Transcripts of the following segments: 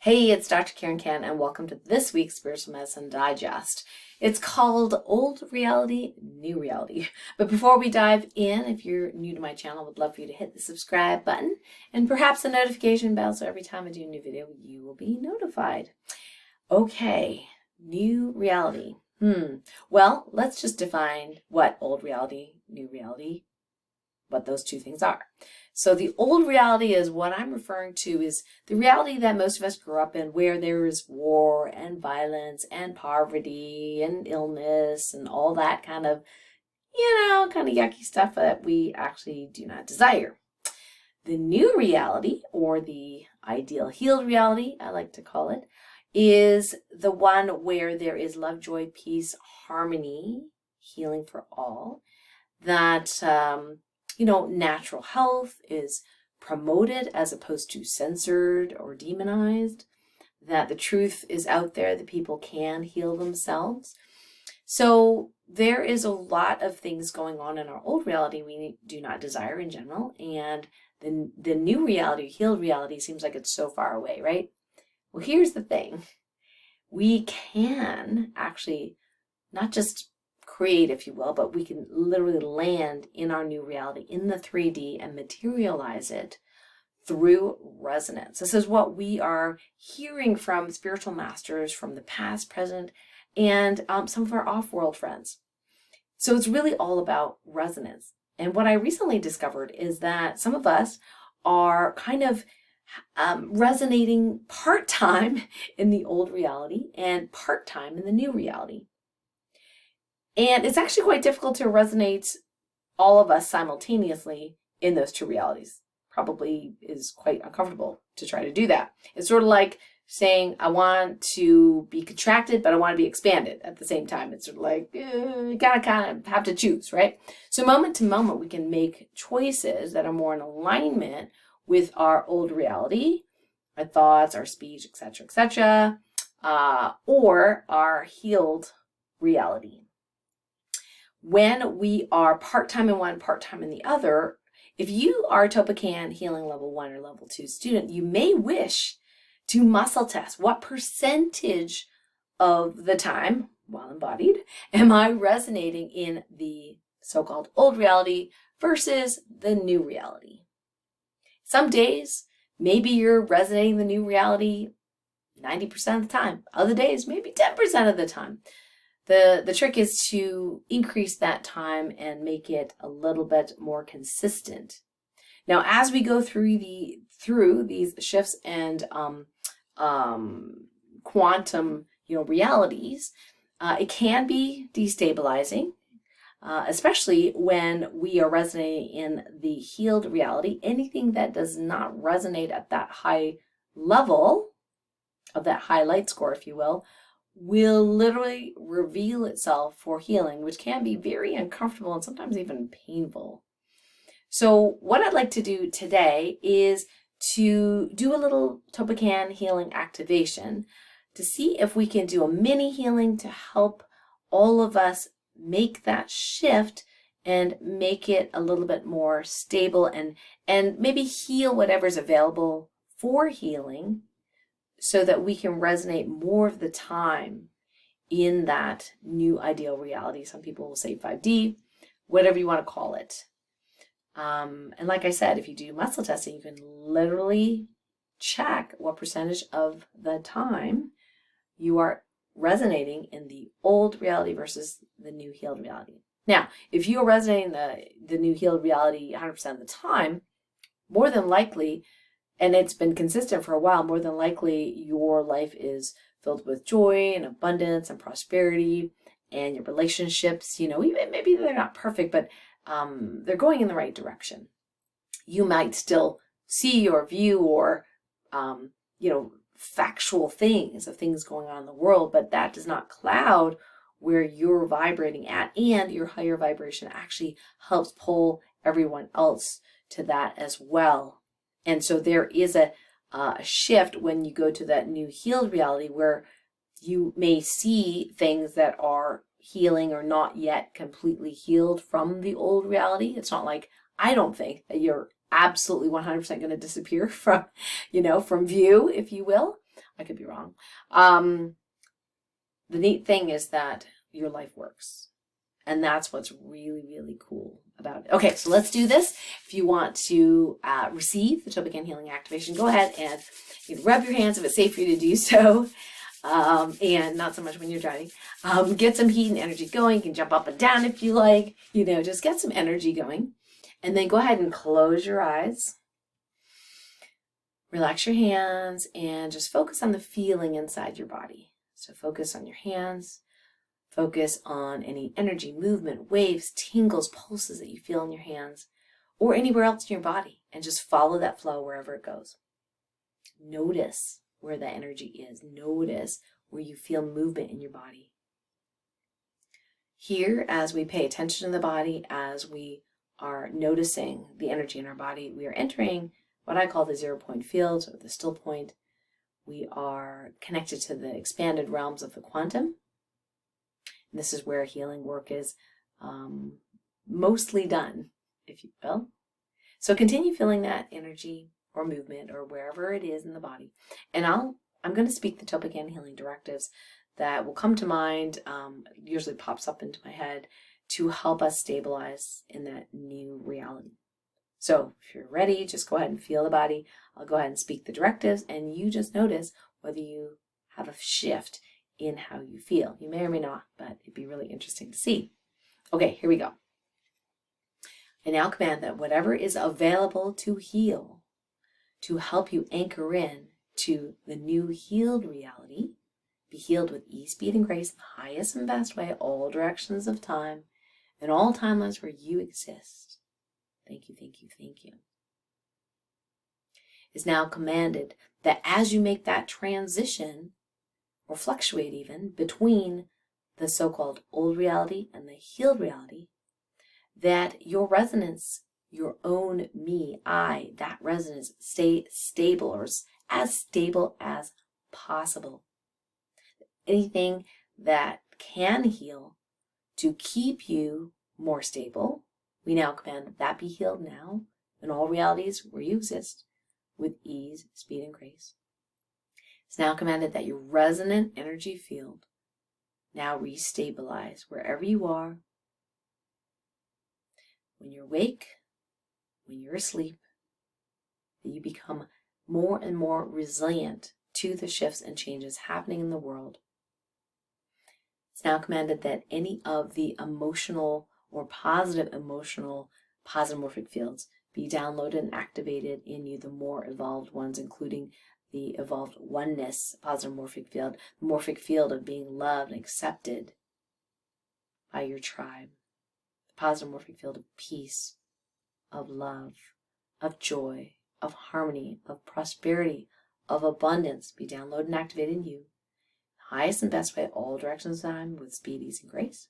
Hey, it's Dr. Karen Can, and welcome to this week's Spiritual Medicine Digest. It's called Old Reality, New Reality. But before we dive in, if you're new to my channel, I would love for you to hit the subscribe button and perhaps the notification bell so every time I do a new video, you will be notified. Okay, new reality. Well, let's just define what old reality, new reality, what those two things are. So the old reality is what I'm referring to is the reality that most of us grew up in, where there is war and violence and poverty and illness and all that kind of, kind of yucky stuff that we actually do not desire. The new reality, or the ideal healed reality, I like to call it, is the one where there is love, joy, peace, harmony, healing for all, that natural health is promoted as opposed to censored or demonized, that the truth is out there, that people can heal themselves. So there is a lot of things going on in our old reality we do not desire in general, and the new reality, healed reality, seems like it's so far away, right? Well, here's the thing. We can actually not just create, if you will, but we can literally land in our new reality in the 3D and materialize it through resonance. This is what we are hearing from spiritual masters from the past, present, and some of our off-world friends. So it's really all about resonance. And what I recently discovered is that some of us are kind of resonating part-time in the old reality and part-time in the new reality. And it's actually quite difficult to resonate all of us simultaneously in those two realities. Probably is quite uncomfortable to try to do that. It's sort of like saying, I want to be contracted, but I want to be expanded at the same time. It's sort of like, you gotta kind of have to choose, right? So moment to moment, we can make choices that are more in alignment with our old reality, our thoughts, our speech, etc., or our healed reality. When we are part-time in one, part-time in the other, if you are a Topican Healing Level 1 or Level 2 student, you may wish to muscle test what percentage of the time, while embodied, am I resonating in the so-called old reality versus the new reality. Some days, maybe you're resonating the new reality 90% of the time. Other days, maybe 10% of the time. The trick is to increase that time and make it a little bit more consistent. Now, as we go through these shifts and quantum realities, it can be destabilizing, especially when we are resonating in the healed reality. Anything that does not resonate at that high level of that high light score, if you will literally reveal itself for healing, which can be very uncomfortable and sometimes even painful. So what I'd like to do today is to do a little Topican healing activation to see if we can do a mini healing to help all of us make that shift and make it a little bit more stable and maybe heal whatever's available for healing, so that we can resonate more of the time in that new ideal reality. Some people will say 5D, whatever you want to call it. And like I said, if you do muscle testing, you can literally check what percentage of the time you are resonating in the old reality versus the new healed reality. Now, if you are resonating the new healed reality 100% of the time, more than likely, and it's been consistent for a while, more than likely your life is filled with joy and abundance and prosperity, and your relationships, even maybe they're not perfect, but they're going in the right direction. You might still see or view or, factual things of things going on in the world, but that does not cloud where you're vibrating at, and your higher vibration actually helps pull everyone else to that as well. And so there is a shift when you go to that new healed reality where you may see things that are healing or not yet completely healed from the old reality. It's not like, I don't think that you're absolutely 100% going to disappear from, from view, if you will. I could be wrong. The neat thing is that your life works. And that's what's really, really cool about it. Okay, so let's do this. If you want to receive the Topican Healing Activation, go ahead and you can rub your hands if it's safe for you to do so. And not so much when you're driving. Get some heat and energy going. You can jump up and down if you like. Just get some energy going. And then go ahead and close your eyes. Relax your hands and just focus on the feeling inside your body. So focus on your hands. Focus on any energy, movement, waves, tingles, pulses that you feel in your hands or anywhere else in your body, and just follow that flow wherever it goes. Notice where that energy is. Notice where you feel movement in your body. Here, as we pay attention to the body, as we are noticing the energy in our body, we are entering what I call the 0 point field or the still point. We are connected to the expanded realms of the quantum. This is where healing work is mostly done, if you will. So continue feeling that energy or movement or wherever it is in the body. And I'm going to speak the Topican healing directives that will come to mind, usually pops up into my head, to help us stabilize in that new reality. So if you're ready, just go ahead and feel the body. I'll go ahead and speak the directives, and you just notice whether you have a shift in how you feel. You may or may not, but it'd be really interesting to see. Okay, here we go. I now command that whatever is available to heal, to help you anchor in to the new healed reality, be healed with ease, speed, and grace in the highest and best way, all directions of time, and all timelines where you exist. Thank you, thank you, thank you. It's now commanded that as you make that transition, or fluctuate even, between the so-called old reality and the healed reality, that your resonance, your own me, I, that resonance, stay stable or as stable as possible. Anything that can heal to keep you more stable, we now command that that be healed now in all realities where you exist with ease, speed, and grace. It's now commanded that your resonant energy field now restabilize wherever you are, when you're awake, when you're asleep, that you become more and more resilient to the shifts and changes happening in the world. It's now commanded that any of the emotional or positive emotional positomorphic fields be downloaded and activated in you, the more evolved ones, including the evolved oneness positomorphic field, the morphic field of being loved and accepted by your tribe, the positomorphic field of peace, of love, of joy, of harmony, of prosperity, of abundance be downloaded and activated in you, highest and best way, all directions of time, with speed, ease, and grace.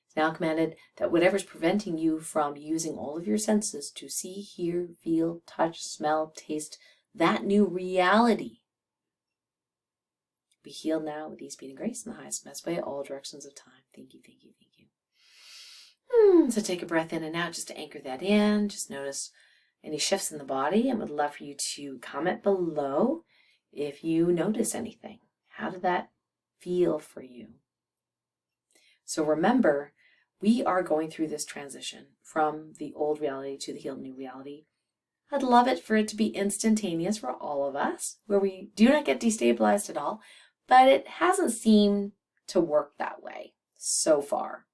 It's now commanded that whatever's preventing you from using all of your senses to see, hear, feel, touch, smell, taste, that new reality be healed now with ease, speed, and grace in the highest and best way, all directions of time. Thank you, thank you, thank you. So take a breath in and out just to anchor that in. Just notice any shifts in the body, and would love for you to comment below if you notice anything. How did that feel for you? So remember, we are going through this transition from the old reality to the healed new reality. I'd love it for it to be instantaneous for all of us, where we do not get destabilized at all, but it hasn't seemed to work that way so far.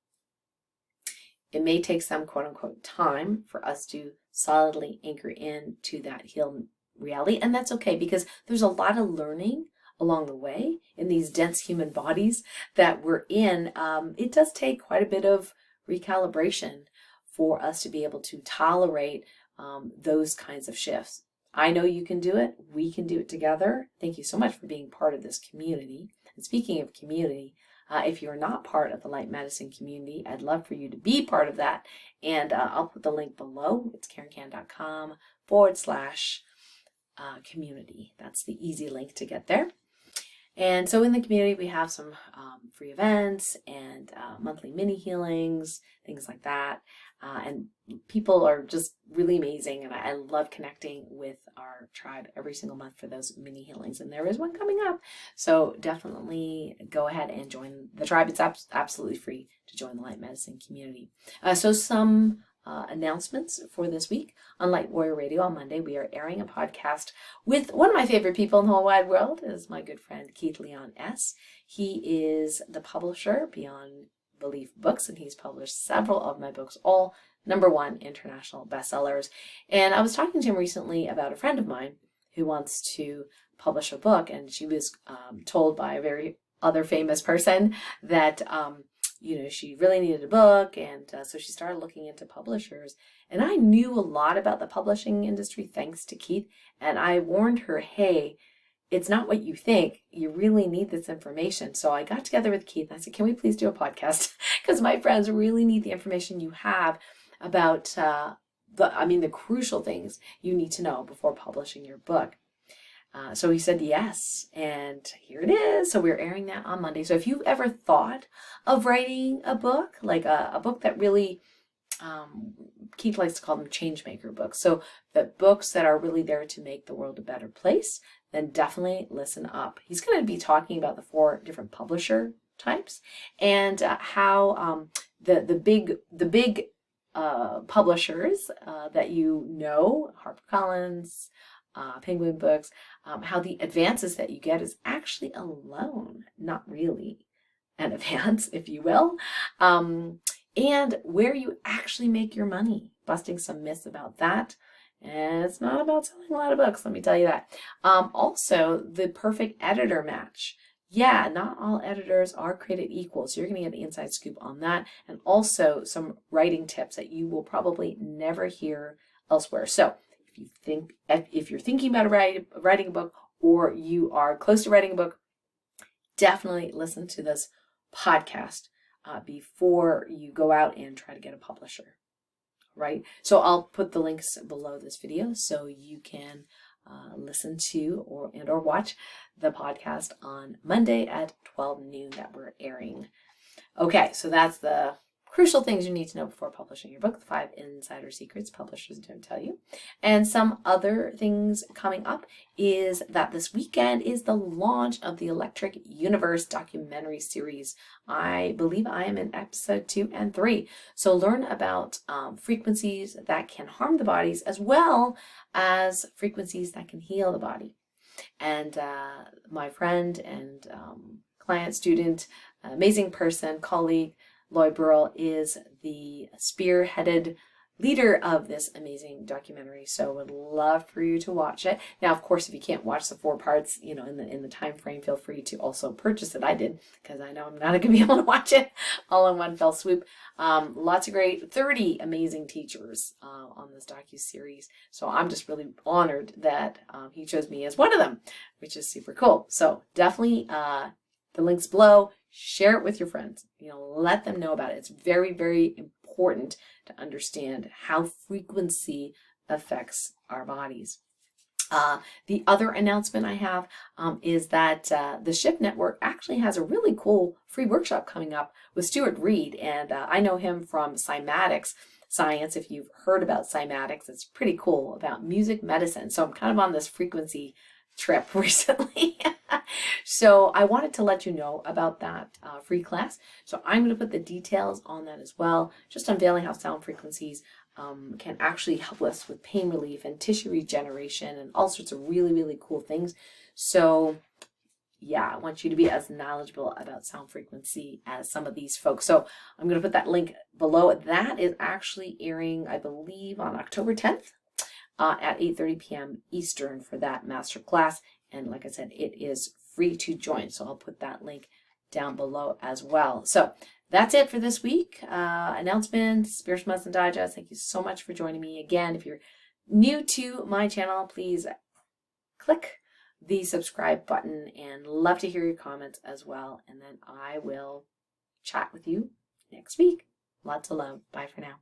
It may take some quote-unquote time for us to solidly anchor in to that healed reality, and that's okay, because there's a lot of learning along the way in these dense human bodies that we're in. It does take quite a bit of recalibration for us to be able to tolerate those kinds of shifts. I know you can do it. We can do it together. Thank you so much for being part of this community. And speaking of community, if you're not part of the Light Medicine community, I'd love for you to be part of that. And I'll put the link below. It's KarenCan.com/community. That's the easy link to get there. And so in the community, we have some free events and monthly mini healings, things like that. And people are just really amazing. And I love connecting with our tribe every single month for those mini healings. And there is one coming up. So definitely go ahead and join the tribe. It's absolutely free to join the Light Medicine community. So some announcements for this week. On Light Warrior Radio on Monday, we are airing a podcast with one of my favorite people in the whole wide world, is my good friend Keith Leon S. He is the publisher Beyond Belief Books, and he's published several of my books, all #1 international bestsellers. And I was talking to him recently about a friend of mine who wants to publish a book, and she was told by a very other famous person that she really needed a book, and so she started looking into publishers. And I knew a lot about the publishing industry thanks to Keith, and I warned her, hey, it's not what you think. You really need this information. So I got together with Keith and I said, can we please do a podcast? Because my friends really need the information you have about the crucial things you need to know before publishing your book. So he said yes, and here it is. So we're airing that on Monday. So if you've ever thought of writing a book, like a book that really, Keith likes to call them change maker books. So the books that are really there to make the world a better place, then definitely listen up. He's going to be talking about the 4 different publisher types and how the big publishers that HarperCollins, Penguin Books, how the advances that you get is actually a loan, not really an advance, if you will, and where you actually make your money, busting some myths about that. And it's not about selling a lot of books, let me tell you that. Also, the perfect editor match. Yeah, not all editors are created equal, so you're going to get an inside scoop on that, and also some writing tips that you will probably never hear elsewhere. So if you're thinking about writing a book, or you are close to writing a book, definitely listen to this podcast before you go out and try to get a publisher, right? So I'll put the links below this video so you can listen to or watch the podcast on Monday at 12 noon that we're airing. Okay, so that's the crucial things you need to know before publishing your book, the 5 insider secrets publishers don't tell you. And some other things coming up is that this weekend is the launch of the Electric Universe documentary series. I believe I am in episode 2 and 3. So learn about frequencies that can harm the bodies as well as frequencies that can heal the body. And my friend and client, student, amazing person, colleague, Lloyd Burrell is the spearheaded leader of this amazing documentary. So would love for you to watch it. Now, of course, if you can't watch the 4 parts, in the time frame, feel free to also purchase it. I did, because I know I'm not going to be able to watch it all in one fell swoop. Lots of great, 30 amazing teachers on this docu-series. So I'm just really honored that he chose me as one of them, which is super cool. So definitely the link's below. Share it with your friends. Let them know about it. It's very, very important to understand how frequency affects our bodies. The other announcement I have is that the Shift Network actually has a really cool free workshop coming up with Stuart Reed, and I know him from cymatics science. If you've heard about cymatics, it's pretty cool, about music medicine. So I'm kind of on this frequency trip recently. So I wanted to let you know about that free class. So I'm going to put the details on that as well, just unveiling how sound frequencies can actually help us with pain relief and tissue regeneration and all sorts of really, really cool things. So yeah, I want you to be as knowledgeable about sound frequency as some of these folks. So I'm going to put that link below. That is actually airing, I believe, on October 10th. At 8:30 p.m. Eastern for that masterclass. And like I said, it is free to join. So I'll put that link down below as well. So that's it for this week. Announcements, Spiritual Medicine Digest. Thank you so much for joining me again. If you're new to my channel, please click the subscribe button, and love to hear your comments as well. And then I will chat with you next week. Lots of love. Bye for now.